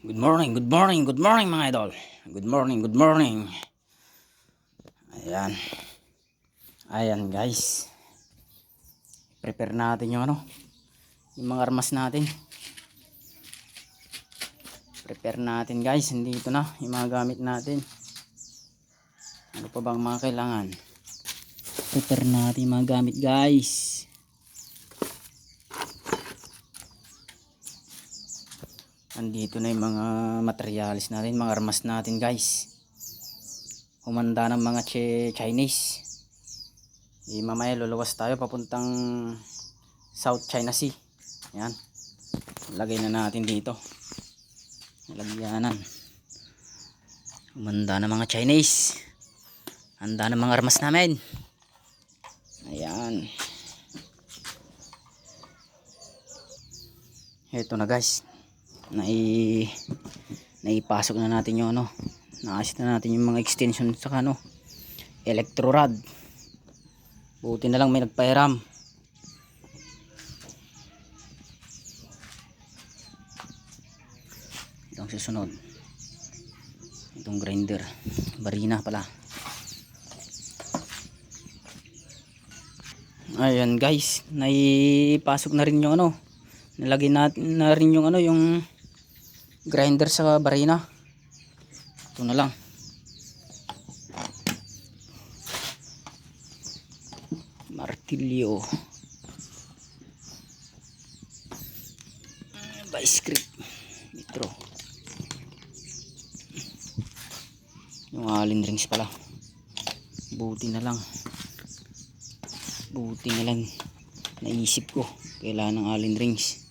Good morning, good morning, good morning mga idol. Good morning, good morning. Ayan. Ayan guys. Prepare natin yung yung mga armas natin. Prepare natin guys. Nandito na yung mga gamit natin. Ano pa bang mga kailangan? Prepare natin yung mga gamit guys. Andito na yung mga materialis natin, mga armas natin guys. Humanda ng mga Chinese. Mamaya luluwas tayo papuntang South China Sea. Yan. Lagay na natin dito. Lagyanan. Humanda ng mga Chinese. Handa ng mga armas namin. Ayan. Ito na guys. Naipasok na natin yung naasit na natin yung mga extension sa electro rod. Buti na lang may nagpahiram. Itong susunod, itong grinder, barina pala. Ayan guys, naipasok na rin yung nilagay natin na rin yung yung grinder sa barina. Ito na lang. Martilyo, vice grip, metro, yung allen rings pala. Buti na lang naisip ko kailangan ng allen rings.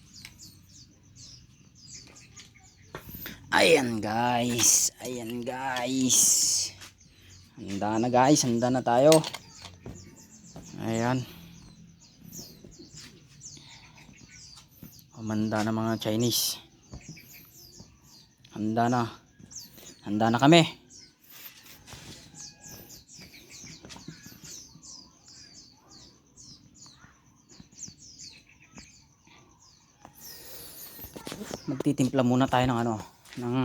Ayan guys, handa na guys, handa na tayo. Ayan, humanda na mga Chinese. Handa na kami. Magtitimpla muna tayo ng ng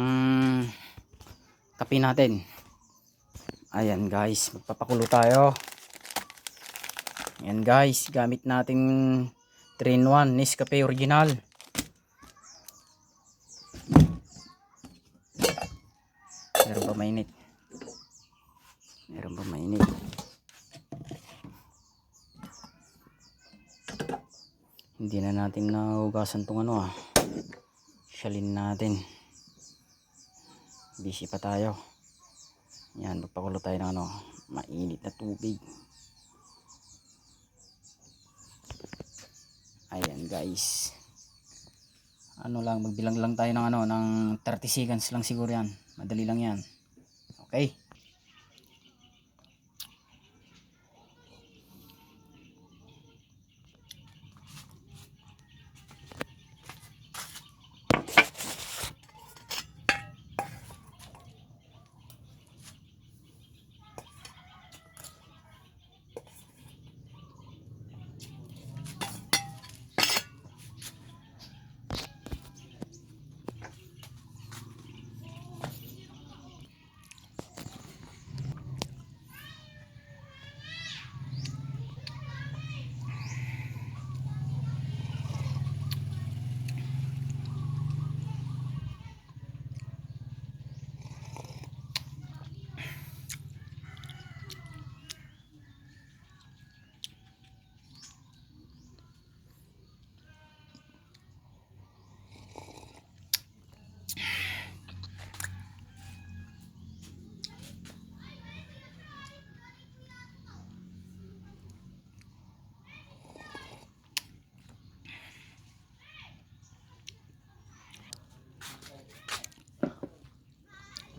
kape natin. Ayan guys, magpapakulo tayo. Ayan guys, gamit nating 3-in-1 Nescafe original. Meron ba mainit? Hindi na natin nahugasan tong Shalin natin. Busy pa tayo. Yan, magpakulo tayo ng mainit na tubig. Ayan guys. Magbilang lang tayo ng ng 30 seconds lang siguro yan. Madali lang yan. Okay.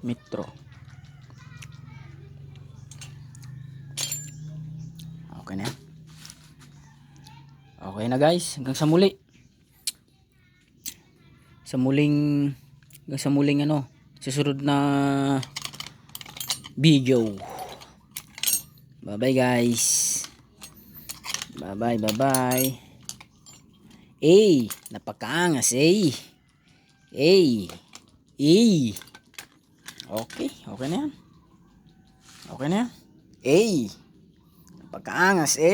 Metro. Okay na yan. Okay na guys, hanggang sa muli. Hanggang sa muling susunod na video. Bye bye guys. Bye bye. Napakaangas A. Okay, okay na yan. Okay na yan. A. Pagkaangas, A.